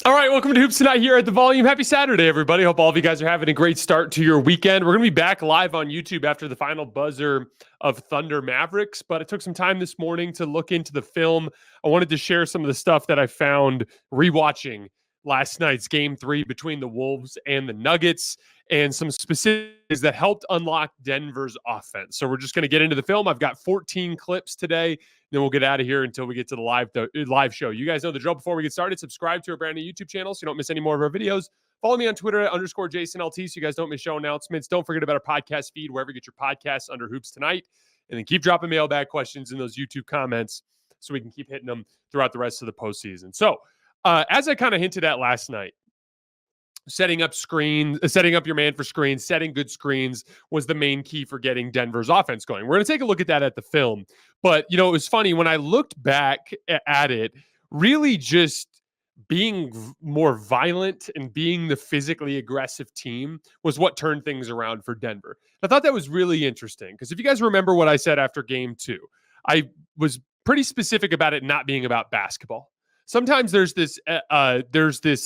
All right, welcome to Hoops Tonight here at The Volume. Happy Saturday, everybody. Hope all of you guys are having a great start to your weekend. We're going to be back live on YouTube after the final buzzer of Thunder Mavericks, but it took some time this morning to look into the film. I wanted to share some of the stuff that I found rewatching last night's Game 3 between the Wolves and the Nuggets and some specifics that helped unlock Denver's offense. So we're just going to get into the film. I've got 14 clips today. Then we'll get out of here until we get to the live show. You guys know the drill. Before we get started, subscribe to our brand new YouTube channel so you don't miss any more of our videos. Follow me on Twitter at _JasonLT so you guys don't miss show announcements. Don't forget about our podcast feed, wherever you get your podcasts under Hoops Tonight. And then keep dropping mailbag questions in those YouTube comments so we can keep hitting them throughout the rest of the postseason. So, as I kind of hinted at last night, setting up your man for screens, setting good screens was the main key for getting Denver's offense going. We're going to take a look at that at the film. But, it was funny when I looked back at it, really just being more violent and being the physically aggressive team was what turned things around for Denver. I thought that was really interesting because if you guys remember what I said after game 2, I was pretty specific about it not being about basketball. Sometimes there's this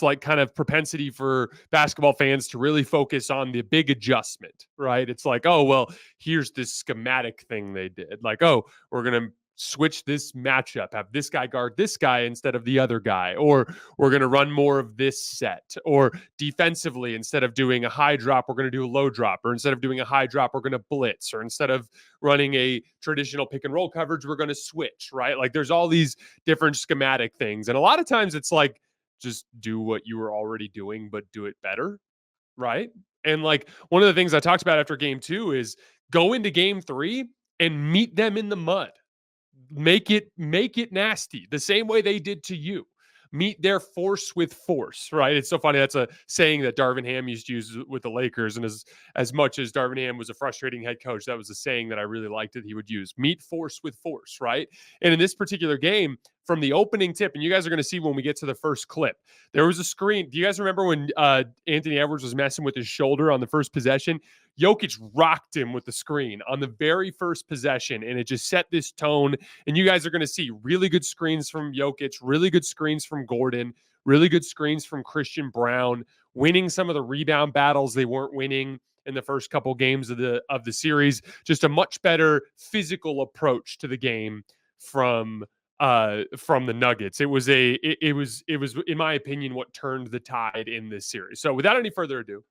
like kind of propensity for basketball fans to really focus on the big adjustment, right? It's like, oh, well, here's this schematic thing they did. Like, oh, we're going to switch this matchup, have this guy guard this guy instead of the other guy, or we're going to run more of this set, or defensively, instead of doing a high drop, we're going to do a low drop, or instead of doing a high drop, we're going to blitz, or instead of running a traditional pick and roll coverage, we're going to switch, right? Like there's all these different schematic things. And a lot of times it's like, just do what you were already doing, but do it better, right? And like one of the things I talked about after game 2 is go into game 3 and meet them in the mud. Make it nasty the same way they did to you. Meet their force with force, right? It's so funny. That's a saying that Darvin Ham used to use with the Lakers. And as much as Darvin Ham was a frustrating head coach, that was a saying that I really liked that he would use. Meet force with force, right? And in this particular game, from the opening tip, and you guys are going to see when we get to the first clip, there was a screen. Do you guys remember when Anthony Edwards was messing with his shoulder on the first possession? Jokic rocked him with the screen on the very first possession, and it just set this tone. And you guys are going to see really good screens from Jokic, really good screens from Gordon, really good screens from Christian Brown, winning some of the rebound battles they weren't winning in the first couple games of the series. Just a much better physical approach to the game from the Nuggets. It was in my opinion what turned the tide in this series. So without any further ado,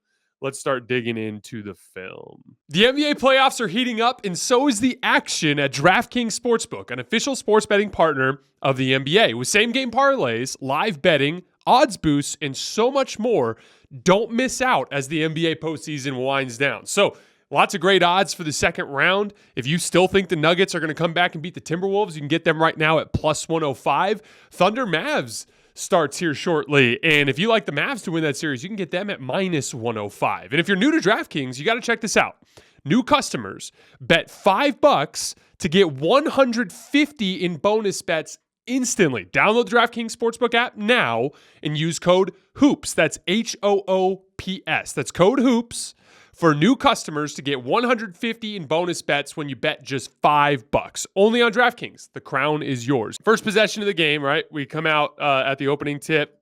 let's start digging into the film. The NBA playoffs are heating up, and so is the action at DraftKings Sportsbook, an official sports betting partner of the NBA. With same-game parlays, live betting, odds boosts, and so much more, don't miss out as the NBA postseason winds down. So, lots of great odds for the second round. If you still think the Nuggets are going to come back and beat the Timberwolves, you can get them right now at plus 105. Thunder Mavs starts here shortly. And if you like the Mavs to win that series, you can get them at minus 105. And if you're new to DraftKings, you got to check this out. New customers bet $5 to get 150 in bonus bets instantly. Download the DraftKings Sportsbook app now and use code HOOPS. That's HOOPS. That's code HOOPS for new customers to get 150 in bonus bets when you bet just $5. Only on DraftKings. The crown is yours. First possession of the game, right? We come out at the opening tip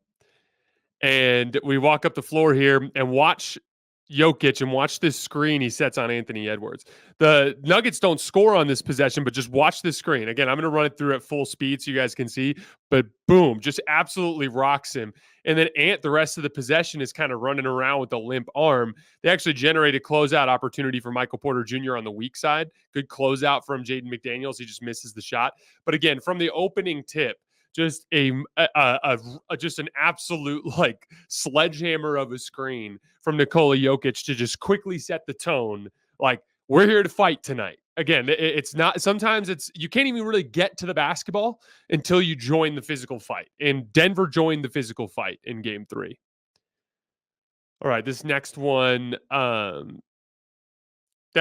and we walk up the floor here and watch Jokic and watch this screen he sets on Anthony Edwards. The Nuggets don't score on this possession, but just watch this screen. Again, I'm going to run it through at full speed so you guys can see, but boom, just absolutely rocks him. And then the rest of the possession is kind of running around with a limp arm. They actually generated closeout opportunity for Michael Porter Jr. on the weak side. Good closeout from Jaden McDaniels. He just misses the shot. But again, from the opening tip, just just an absolute like sledgehammer of a screen from Nikola Jokic to just quickly set the tone. Like, we're here to fight tonight. Again, it's not, sometimes you can't even really get to the basketball until you join the physical fight. And Denver joined the physical fight in game 3. All right, this next one,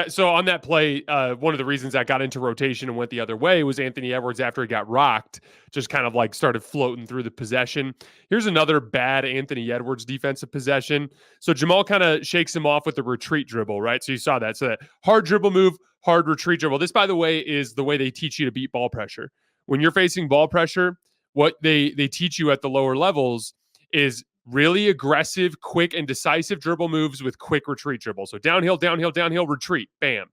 so on that play, one of the reasons I got into rotation and went the other way was Anthony Edwards, after he got rocked, just kind of like started floating through the possession. Here's another bad Anthony Edwards defensive possession. So Jamal kind of shakes him off with the retreat dribble, right? So you saw that. So that hard dribble move, hard retreat dribble. This, by the way, is the way they teach you to beat ball pressure. When you're facing ball pressure, what they teach you at the lower levels is really aggressive, quick, and decisive dribble moves with quick retreat dribble. So downhill, downhill, downhill, retreat, bam.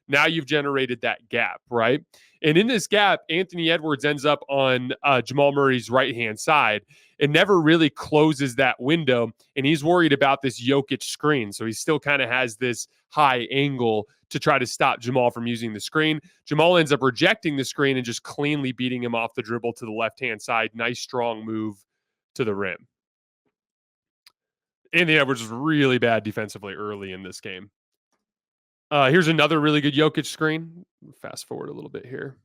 Now you've generated that gap, right? And in this gap, Anthony Edwards ends up on Jamal Murray's right-hand side. It never really closes that window, and he's worried about this Jokic screen. So he still kind of has this high angle to try to stop Jamal from using the screen. Jamal ends up rejecting the screen and just cleanly beating him off the dribble to the left-hand side. Nice, strong move to the rim. Anthony Edwards was really bad defensively early in this game. Here's another really good Jokic screen. Fast forward a little bit here.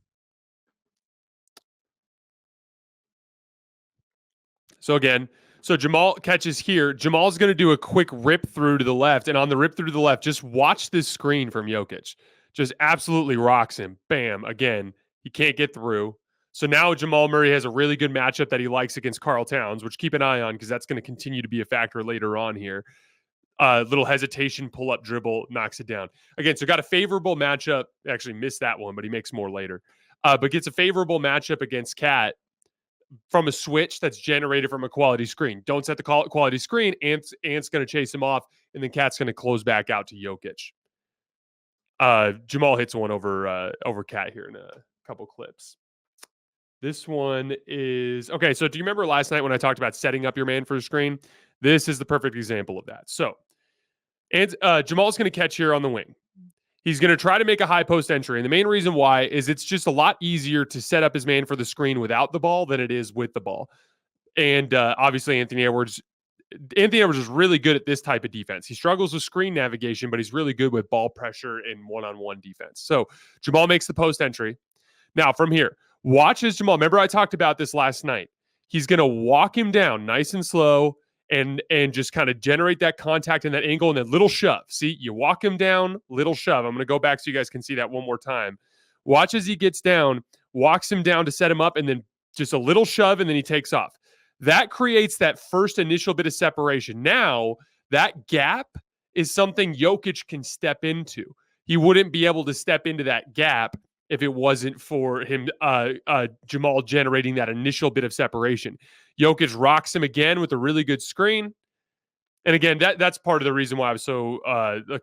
So again, Jamal catches here. Jamal's going to do a quick rip through to the left. And on the rip through to the left, just watch this screen from Jokic. Just absolutely rocks him. Bam. Again, he can't get through. So now Jamal Murray has a really good matchup that he likes against Karl Towns, which keep an eye on because that's going to continue to be a factor later on here. Little hesitation, pull up dribble, knocks it down. Again, so got a favorable matchup. Actually missed that one, but he makes more later. But gets a favorable matchup against Cat from a switch that's generated from a quality screen. Don't set the quality screen. Ant's going to chase him off, and then Cat's going to close back out to Jokic. Jamal hits one over Cat here in a couple clips. This one is okay. So do you remember last night when I talked about setting up your man for a screen? This is the perfect example of that. So, and Jamal's going to catch here on the wing. He's going to try to make a high post entry. And the main reason why is it's just a lot easier to set up his man for the screen without the ball than it is with the ball. And obviously, Anthony Edwards is really good at this type of defense. He struggles with screen navigation, but he's really good with ball pressure and one-on-one defense. So Jamal makes the post entry. Now, from here, watch as Jamal. Remember, I talked about this last night. He's going to walk him down nice and slow and just kind of generate that contact and that angle and that little shove. See, you walk him down, little shove. I'm going to go back so you guys can see that one more time. Watch as he gets down, walks him down to set him up, and then just a little shove, and then he takes off. That creates that first initial bit of separation. Now, that gap is something Jokic can step into. He wouldn't be able to step into that gap if it wasn't for him, Jamal generating that initial bit of separation. Jokic rocks him again with a really good screen. And again, that's part of the reason why I was so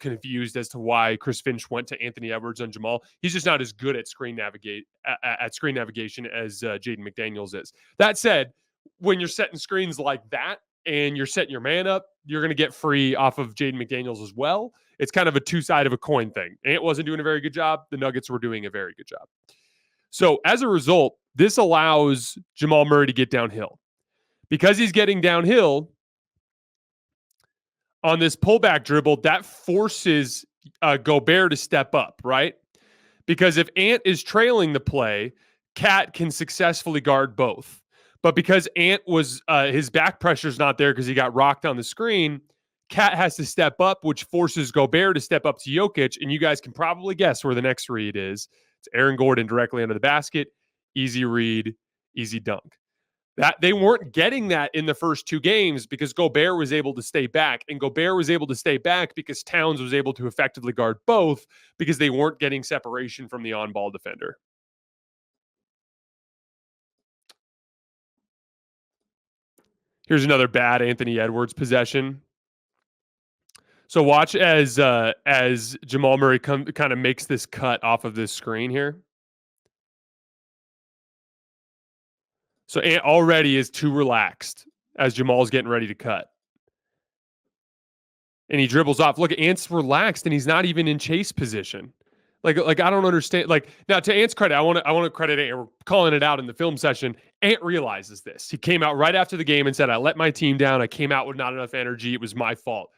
confused as to why Chris Finch went to Anthony Edwards on Jamal. He's just not as good at screen navigation as Jaden McDaniels is. That said, when you're setting screens like that and you're setting your man up, you're going to get free off of Jaden McDaniels as well. It's kind of a two-sided of a coin thing. Ant wasn't doing a very good job. The Nuggets were doing a very good job. So as a result, this allows Jamal Murray to get downhill. Because he's getting downhill on this pullback dribble, that forces Gobert to step up, right? Because if Ant is trailing the play, Cat can successfully guard both. But because Ant was his back pressure is not there because he got rocked on the screen, Cat has to step up, which forces Gobert to step up to Jokic. And you guys can probably guess where the next read is. It's Aaron Gordon directly under the basket. Easy read, easy dunk. That they weren't getting that in the first two games because Gobert was able to stay back. And Gobert was able to stay back because Towns was able to effectively guard both because they weren't getting separation from the on-ball defender. Here's another bad Anthony Edwards possession. So watch as Jamal Murray kind of makes this cut off of this screen here. So Ant already is too relaxed as Jamal's getting ready to cut. And he dribbles off. Look, Ant's relaxed and he's not even in chase position. Like I don't understand. Like now, to Ant's credit, I want to credit Ant. We're calling it out in the film session. Ant realizes this. He came out right after the game and said, "I let my team down. I came out with not enough energy. It was my fault."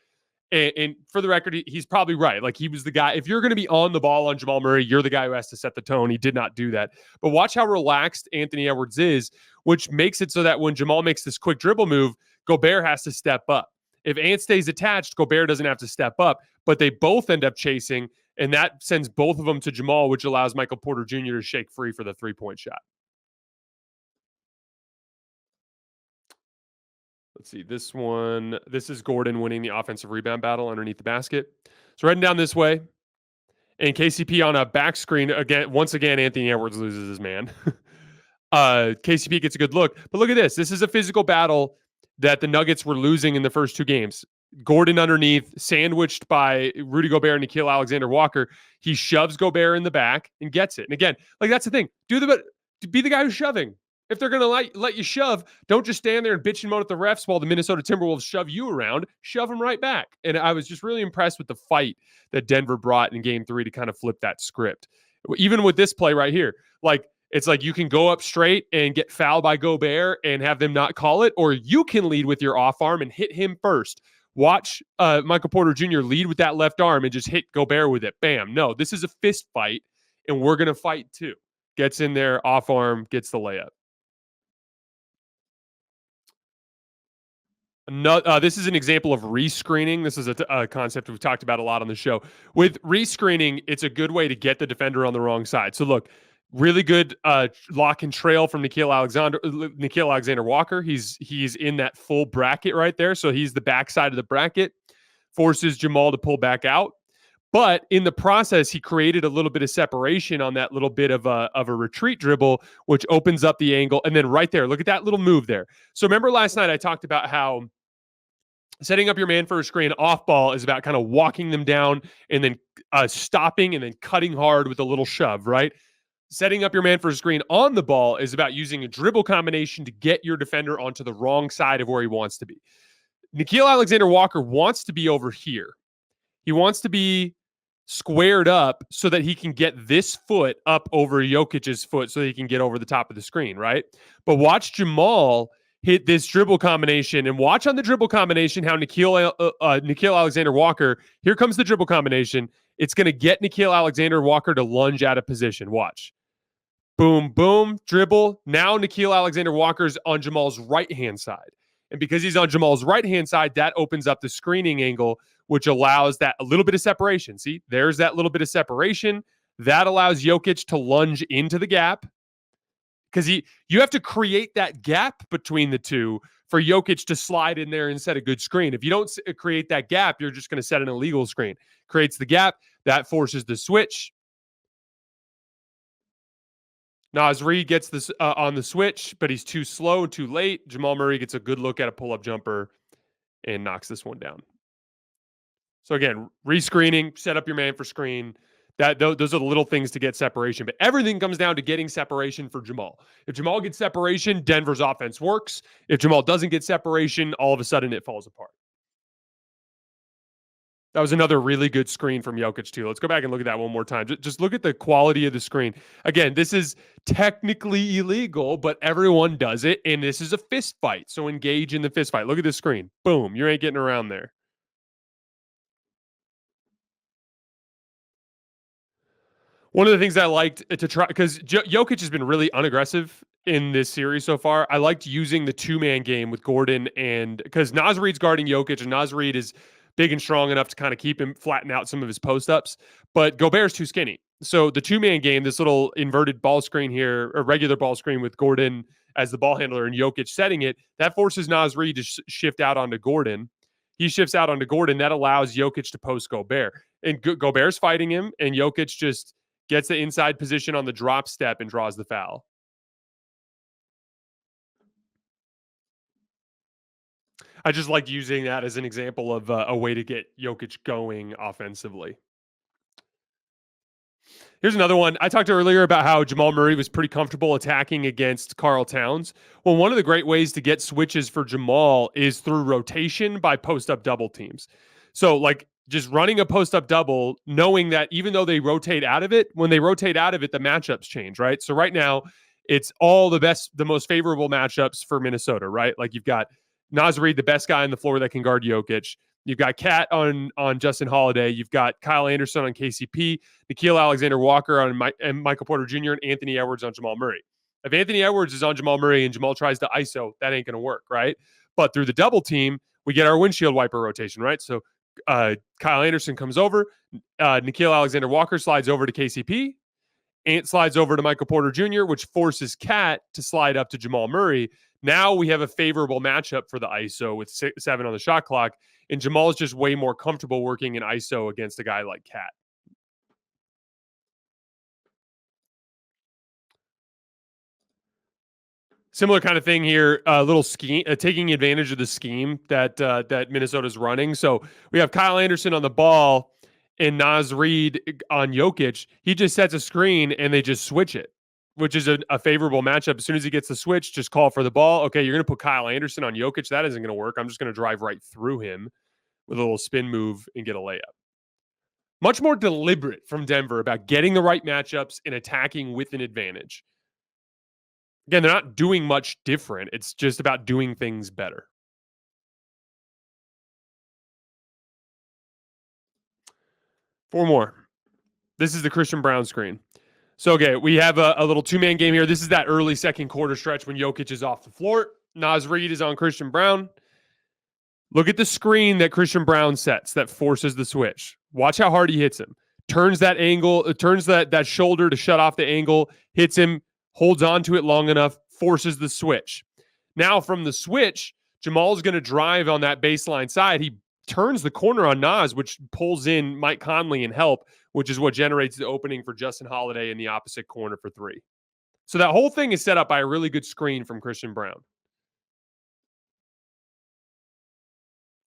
And for the record, he's probably right. Like he was the guy. If you're going to be on the ball on Jamal Murray, you're the guy who has to set the tone. He did not do that. But watch how relaxed Anthony Edwards is, which makes it so that when Jamal makes this quick dribble move, Gobert has to step up. If Ant stays attached, Gobert doesn't have to step up, but they both end up chasing, and that sends both of them to Jamal, which allows Michael Porter Jr. to shake free for the three-point shot. Let's see, this one. This is Gordon winning the offensive rebound battle underneath the basket. So heading down this way, and KCP on a back screen again. Once again, Anthony Edwards loses his man. KCP gets a good look, but look at this. This is a physical battle that the Nuggets were losing in the first two games. Gordon underneath, sandwiched by Rudy Gobert and Nickeil Alexander-Walker. He shoves Gobert in the back and gets it. And again, like that's the thing. Be the guy who's shoving. If they're going to let you shove, don't just stand there and bitch and moan at the refs while the Minnesota Timberwolves shove you around. Shove them right back. And I was just really impressed with the fight that Denver brought in game 3 to kind of flip that script. Even with this play right here, like it's like you can go up straight and get fouled by Gobert and have them not call it, or you can lead with your off arm and hit him first. Watch Michael Porter Jr. lead with that left arm and just hit Gobert with it. Bam. No, this is a fist fight, and we're going to fight too. Gets in there, off arm, gets the layup. This is an example of rescreening. This is a concept we've talked about a lot on the show. With rescreening, it's a good way to get the defender on the wrong side. So look, really good lock and trail from Nickeil Alexander-Walker. He's in that full bracket right there. So he's the backside of the bracket, forces Jamal to pull back out. But in the process, he created a little bit of separation on that little bit of a retreat dribble, which opens up the angle. And then right there, look at that little move there. So remember last night I talked about how setting up your man for a screen off ball is about kind of walking them down and then stopping and then cutting hard with a little shove, right? Setting up your man for a screen on the ball is about using a dribble combination to get your defender onto the wrong side of where he wants to be. Nickeil Alexander-Walker wants to be over here. He wants to be squared up so that he can get this foot up over Jokic's foot so he can get over the top of the screen, right? But watch Jamal hit this dribble combination, and watch on the dribble combination how Nickeil Alexander-Walker, here comes the dribble combination. It's going to get Nickeil Alexander-Walker to lunge out of position. Watch. Boom, boom, dribble. Now Nickeil Alexander-Walker's on Jamal's right-hand side. And because he's on Jamal's right-hand side, that opens up the screening angle, which allows that a little bit of separation. See, there's that little bit of separation. That allows Jokic to lunge into the gap because you have to create that gap between the two for Jokic to slide in there and set a good screen. If you don't create that gap, you're just going to set an illegal screen. Creates the gap. That forces the switch. Naz Reid gets this on the switch, but he's too slow, too late. Jamal Murray gets a good look at a pull-up jumper and knocks this one down. So again, rescreening, set up your man for screen. Those are the little things to get separation. But everything comes down to getting separation for Jamal. If Jamal gets separation, Denver's offense works. If Jamal doesn't get separation, all of a sudden it falls apart. That was another really good screen from Jokic, too. Let's go back and look at that one more time. Just look at the quality of the screen. Again, this is technically illegal, but everyone does it, and this is a fist fight. So engage in the fist fight. Look at this screen. Boom. You ain't getting around there. One of the things I liked to try, because Jokic has been really unaggressive in this series so far. I liked using the two-man game with Gordon, and because Naz Reid's guarding Jokic, and Naz Reid is big and strong enough to kind of keep him flatten out some of his post-ups, but Gobert's too skinny. So the two-man game, this little inverted ball screen here, or regular ball screen with Gordon as the ball handler and Jokic setting it, that forces Naz Reid to shift out onto Gordon. He shifts out onto Gordon. That allows Jokic to post Gobert. And Gobert's fighting him, and Jokic just gets the inside position on the drop step and draws the foul. I just like using that as an example of a way to get Jokic going offensively. Here's another one. I talked earlier about how Jamal Murray was pretty comfortable attacking against Karl Towns. Well, one of the great ways to get switches for Jamal is through rotation by post-up double teams. So, like, just running a post-up double, knowing that even though they rotate out of it, when they rotate out of it, the matchups change, right? So right now, it's all the most favorable matchups for Minnesota, right? Like you've got Naz Reid, the best guy on the floor that can guard Jokic. You've got Cat on Justin Holiday. You've got Kyle Anderson on KCP, Nickeil Alexander-Walker on and Michael Porter Jr., and Anthony Edwards on Jamal Murray. If Anthony Edwards is on Jamal Murray and Jamal tries to ISO, that ain't going to work, right? But through the double team, we get our windshield wiper rotation, right? So Kyle Anderson comes over. Nickeil Alexander-Walker slides over to KCP. Ant slides over to Michael Porter Jr., which forces Cat to slide up to Jamal Murray. Now we have a favorable matchup for the ISO with 7 on the shot clock, and Jamal is just way more comfortable working in ISO against a guy like Cat. Similar kind of thing here, a little scheme, taking advantage of the scheme that Minnesota's running. So we have Kyle Anderson on the ball and Naz Reid on Jokic. He just sets a screen and they just switch it, which is a favorable matchup. As soon as he gets the switch, just call for the ball. Okay, you're going to put Kyle Anderson on Jokic. That isn't going to work. I'm just going to drive right through him with a little spin move and get a layup. Much more deliberate from Denver about getting the right matchups and attacking with an advantage. Again, they're not doing much different. It's just about doing things better. Four more. This is the Christian Brown screen. So, okay, we have a little two-man game here. This is that early second quarter stretch when Jokic is off the floor. Naz Reid is on Christian Brown. Look at the screen that Christian Brown sets that forces the switch. Watch how hard he hits him. Turns that angle, turns that shoulder to shut off the angle, hits him, holds on to it long enough, forces the switch. Now from the switch, Jamal's going to drive on that baseline side. He turns the corner on Naz, which pulls in Mike Conley and help, which is what generates the opening for Justin Holiday in the opposite corner for three. So that whole thing is set up by a really good screen from Christian Brown.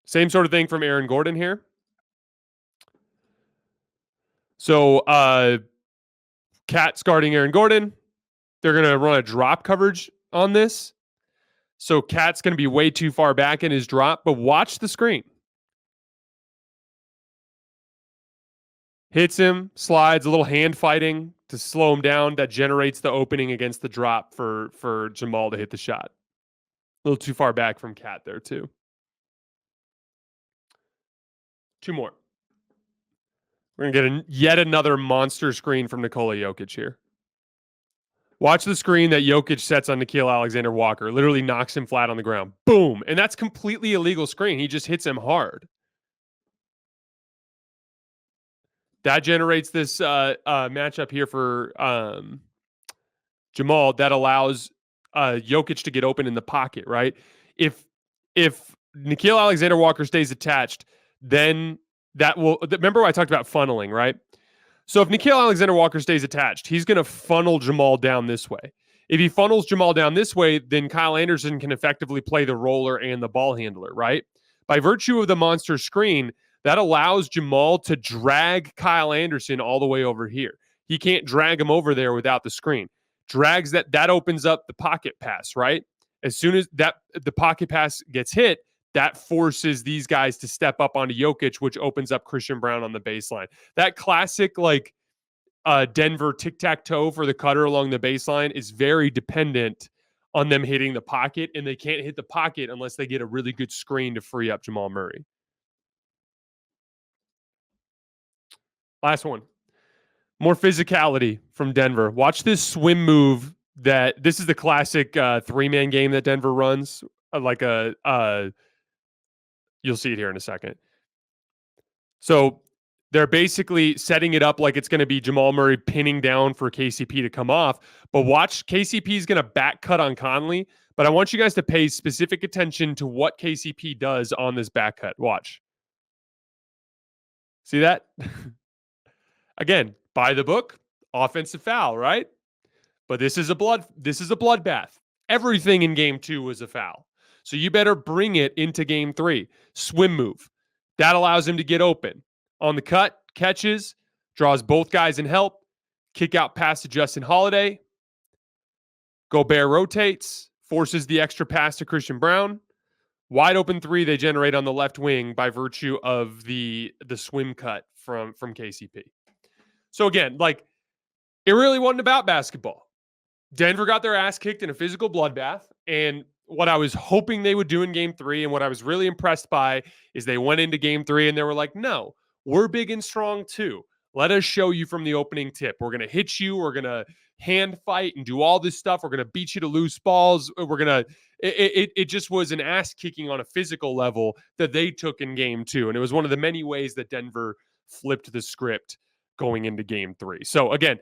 Same sort of thing from Aaron Gordon here. So Cat's guarding Aaron Gordon. They're going to run a drop coverage on this. So Cat's going to be way too far back in his drop, but watch the screen. Hits him, slides, a little hand fighting to slow him down. That generates the opening against the drop for Jamal to hit the shot. A little too far back from Cat there too. Two more. We're going to get yet another monster screen from Nikola Jokic here. Watch the screen that Jokic sets on Nickeil Alexander-Walker. Literally knocks him flat on the ground. Boom. And that's completely illegal screen. He just hits him hard. That generates this matchup here for Jamal that allows Jokic to get open in the pocket, right? If Nickeil Alexander-Walker stays attached, then that will... Remember I talked about funneling, right? So if Nickeil Alexander-Walker stays attached, he's going to funnel Jamal down this way. If he funnels Jamal down this way, then Kyle Anderson can effectively play the roller and the ball handler, right? By virtue of the monster screen, that allows Jamal to drag Kyle Anderson all the way over here. He can't drag him over there without the screen. Drags that opens up the pocket pass, right? As soon as the pocket pass gets hit, that forces these guys to step up onto Jokic, which opens up Christian Brown on the baseline. That classic Denver tic-tac-toe for the cutter along the baseline is very dependent on them hitting the pocket, and they can't hit the pocket unless they get a really good screen to free up Jamal Murray. Last one. More physicality from Denver. Watch this swim move. This is the classic three-man game that Denver runs. You'll see it here in a second. So they're basically setting it up like it's going to be Jamal Murray pinning down for KCP to come off. But watch, KCP is going to back cut on Conley. But I want you guys to pay specific attention to what KCP does on this back cut. Watch. See that? Again, by the book, offensive foul, right? But this is a bloodbath. Everything in game 2 was a foul. So you better bring it into game 3. Swim move. That allows him to get open. On the cut, catches, draws both guys in help, kick out pass to Justin Holiday. Gobert rotates, forces the extra pass to Christian Brown. Wide open three they generate on the left wing by virtue of the swim cut from KCP. So again, it really wasn't about basketball. Denver got their ass kicked in a physical bloodbath, and what I was hoping they would do in game 3 and what I was really impressed by is they went into game 3 and they were like, no, we're big and strong too. Let us show you from the opening tip. We're going to hit you. We're going to hand fight and do all this stuff. We're going to beat you to loose balls. We're going to, it just was an ass kicking on a physical level that they took in game 2. And it was one of the many ways that Denver flipped the script going into game 3. So again,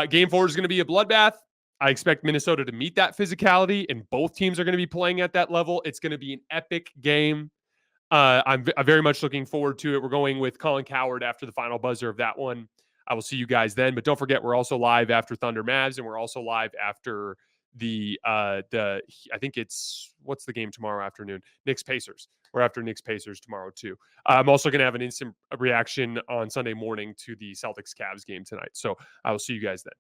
game 4 is going to be a bloodbath. I expect Minnesota to meet that physicality, and both teams are going to be playing at that level. It's going to be an epic game. I'm very much looking forward to it. We're going with Colin Cowherd after the final buzzer of that one. I will see you guys then. But don't forget, we're also live after Thunder Mavs, and we're also live after I think it's, what's the game tomorrow afternoon? Knicks Pacers. We're after Knicks Pacers tomorrow too. I'm also going to have an instant reaction on Sunday morning to the Celtics Cavs game tonight. So I will see you guys then.